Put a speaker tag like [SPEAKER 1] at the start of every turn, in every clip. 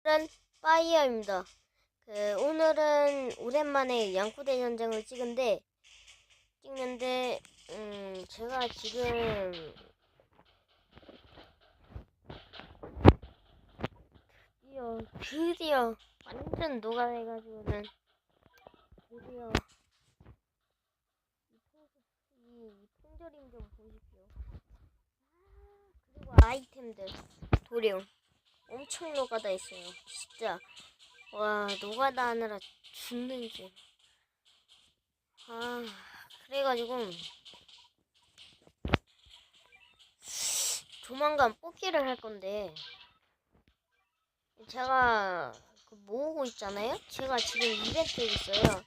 [SPEAKER 1] 오늘은 파이어입니다. 오늘은 오랜만에 양쿠대 전쟁을 찍는데 제가 지금 드디어 완전 녹아내가지고는 드디어 이 통조림 좀 보십시오. 그리고 아이템들 도령 엄청 노가다 있어요. 진짜 와, 노가다 하느라 죽는 줄. 그래가지고 조만간 뽑기를 할 건데 제가 모으고 있잖아요. 제가 지금 이벤트 있어요.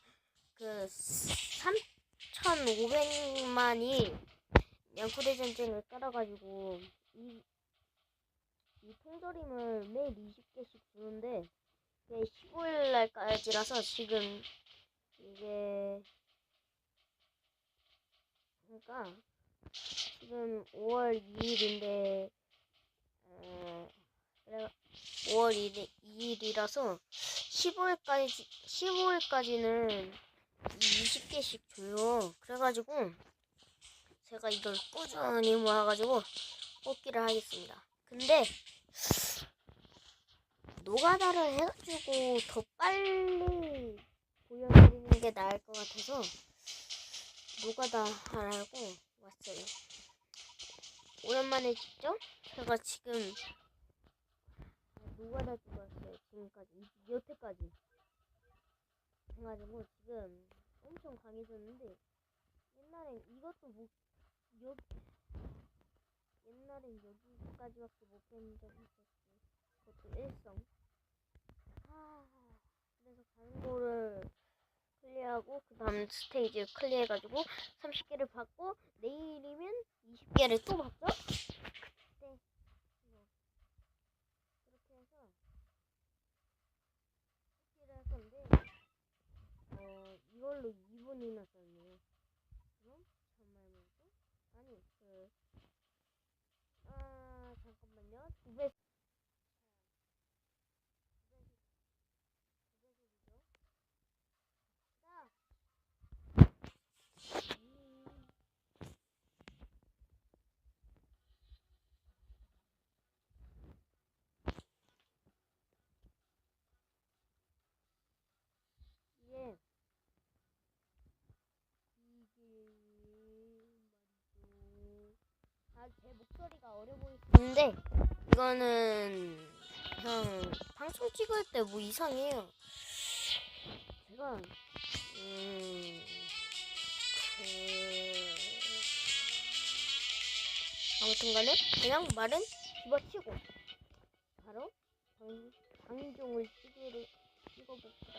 [SPEAKER 1] 3,500만이 양쿠대 전쟁을 깔아가지고 이 통조림을 매일 20개씩 주는데 15일 날까지라서 지금 이게 그러니까 지금 5월 2일인데 5월 2일이라서 15일까지는 20개씩 줘요. 그래가지고 제가 이걸 꾸준히 모아가지고 뽑기를 하겠습니다. 근데 노가다를 해가지고 더 빨리 보여드리는 게 나을 것 같아서 노가다 하라고 왔어요. 오랜만에 찍죠? 제가 지금 노가다 주고 왔어요. 지금까지 여태까지 해가지고 지금 엄청 강해졌는데 옛날엔 여기까지밖에 못 깼는 적이 있었지. 그것도 일성. 그래서 다른 거를 클리어하고 그 다음 스테이지 클리어해가지고 30개를 받고 내일이면 20개를 또 받죠? 그때 그렇게 해서 뽑기를 할 건데 이걸로 2분이나 썼네요. 그럼 정말 뭐죠? 아니 잠깐만요. 두 배. 제 목소리가 어려 보일 수 있는데 이거는 그냥 방송 찍을 때 뭐 이상해요. 제가 아무튼간에 그냥 말은 집어치고 바로 강종을 찍어봅시다.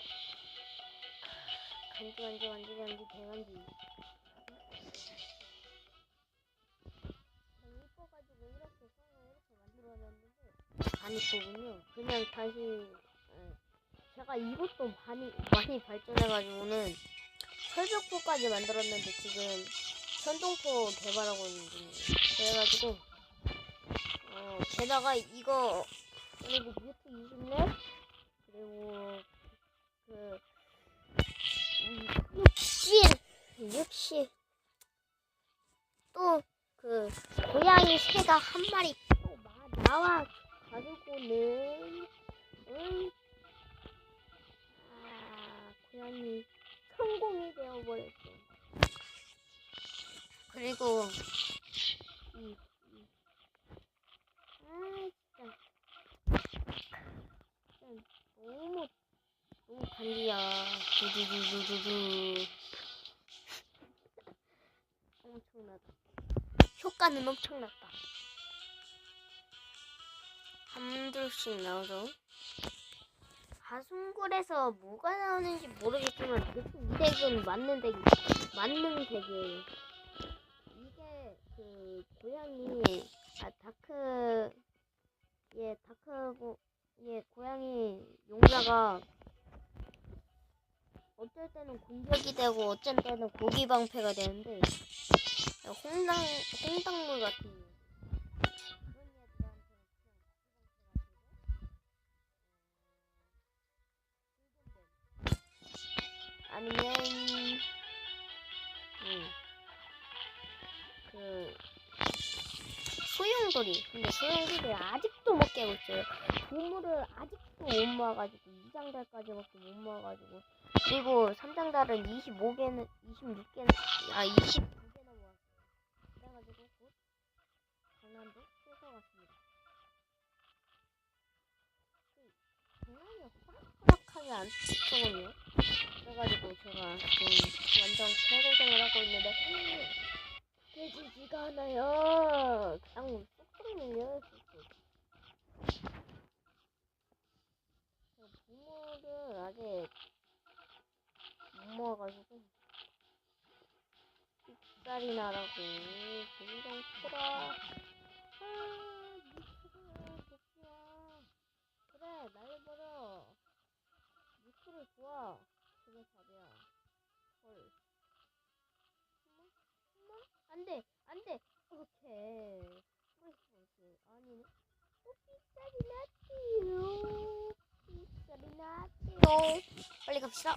[SPEAKER 1] 간지 대간지 이뻐가지고 이렇게 만들어놨는데 안 이쁘군요. 그냥 다시 제가 이것도 많이 발전해가지고는 철벽포까지 만들었는데 지금 천동포 개발하고 있는 중이에요. 그래가지고 게다가 이거 그리고 뮤트 20렙 그리고 역시 또 고양이 새가 한 마리 또 나와 가지고는 고양이 성공이 되어버렸어. 그리고 진짜 너무 간지야. 두두두두두 엄청나다. 효과는 엄청났다. 한둘씩 나오죠. 가슴굴에서 뭐가 나오는지 모르겠지만 대충 이 덱은 맞는 덱이에요. 이게 고양이 고양이 용사가 어쩔 때는 공격이 되고 어쩔 때는 고기 방패가 되는데 홍당물 같은 그런 애들한테는 그냥 고기 방패가 되고, 아니면 그 소용돌이. 근데 소용돌이 아직도 못 깨고 있어요. 보물을 아직도 못 모아가지고 2장달까지밖에 못 모아가지고, 그리고 3장달은 25개는 26개는 29개나 모았어요. 그래가지고 곧 장난도 뺏어갔습니다. 장난이 호락호락하게 안 쳤거든요. 그래가지고 제가 지금 완전 개고생을 하고 있는데 깨지지가 않아요. 그냥 쏙쏙 밀려요. 쏙쏙. 보물을 아직 못 모아가지고 빅살이 나라고 공정 풀어. 미크를 복귀야. 그래, 날려버려. 미크를 좋아. 그게 답이야. 헐. 엄마? 안 돼! 안 돼! 오케이. 프레스버스. 아니네. 빅살이 났지요. 빅살이 났지요. 빨리 갑시다.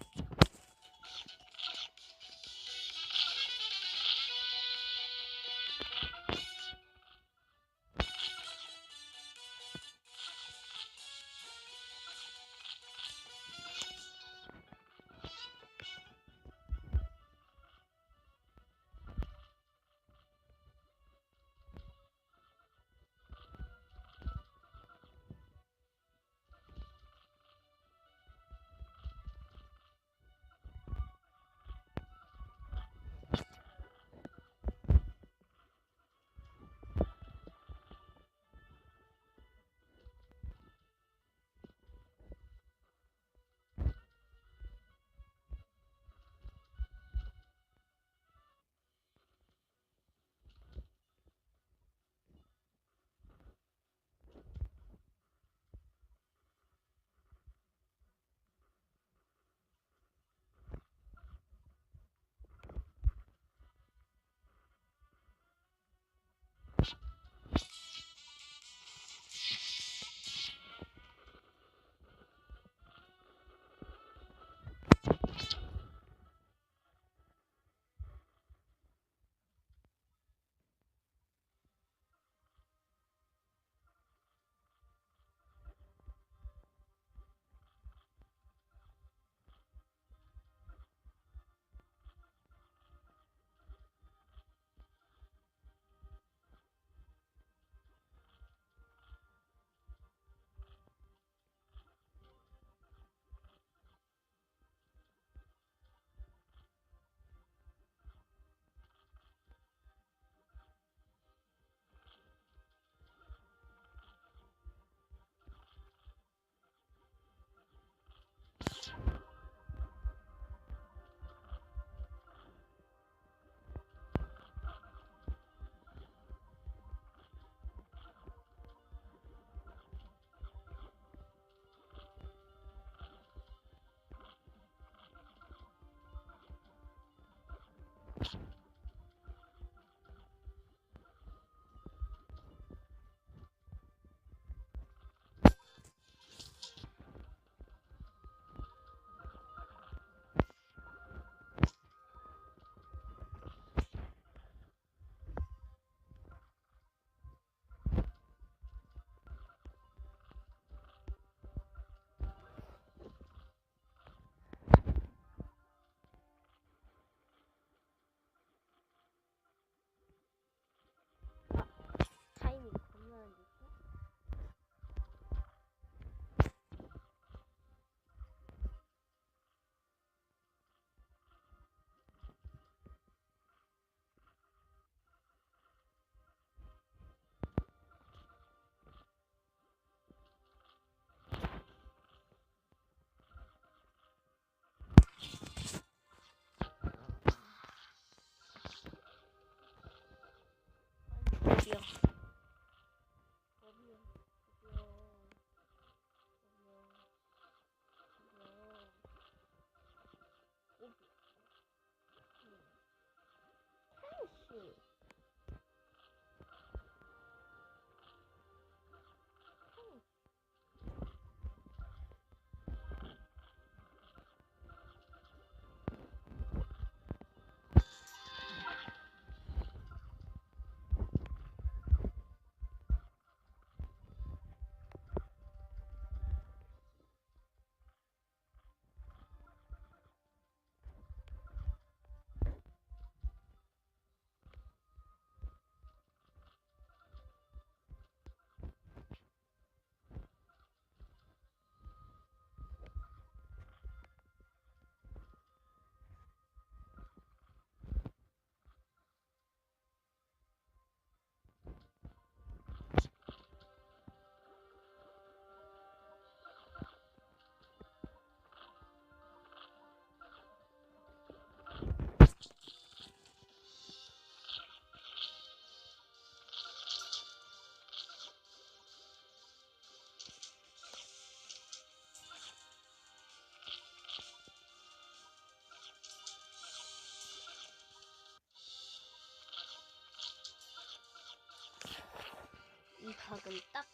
[SPEAKER 1] 지금 딱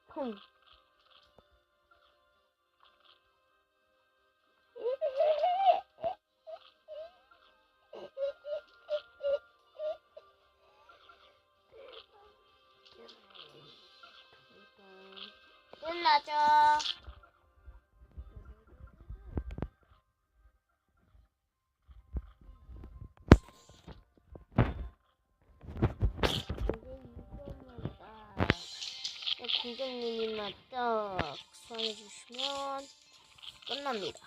[SPEAKER 1] 콩. 끝나죠. 공장님이나 딱 수환해주시면 끝납니다.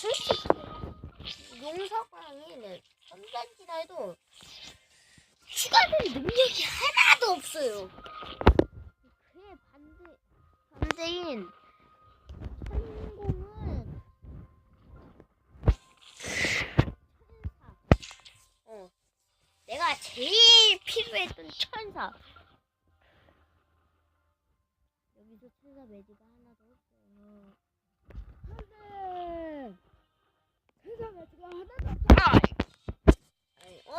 [SPEAKER 1] 솔직히 용사광이 선단지라 해도 추가된 능력이 하나도 없어요. 그의 반대인 천공은 천사. 내가 제일 필요했던 천사. 여기서 천사 매지가 하나도 없어요. 안돼. 천사 매지가 하나도 없어.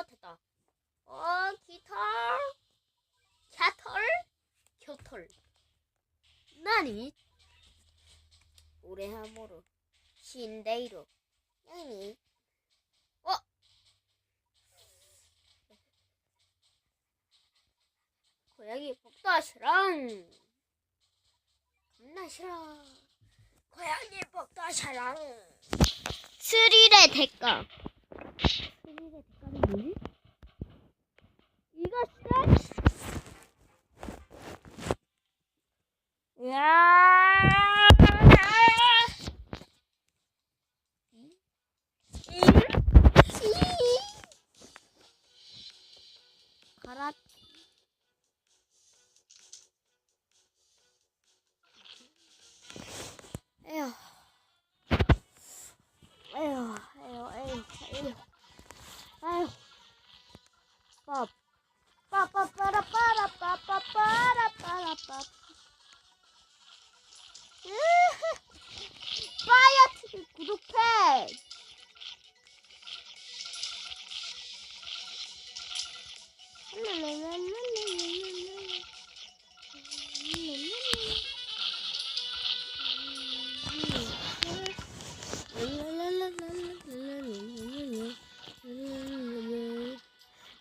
[SPEAKER 1] 됐다. 깃털. 나니? 오레하모로 신데이로 나니? 고양이 복다시랑 겁나 싫어. 고양이 복다시랑 스릴의 대가. 스릴의 대가는 뭐지? 이것은 가라. 에휴. 빠빠빠라빠라빠빠빠라빠라빠빠. 파이어TV 구독해.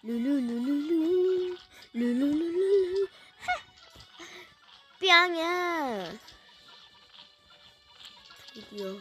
[SPEAKER 1] 루루루루루 뿅야. 드디어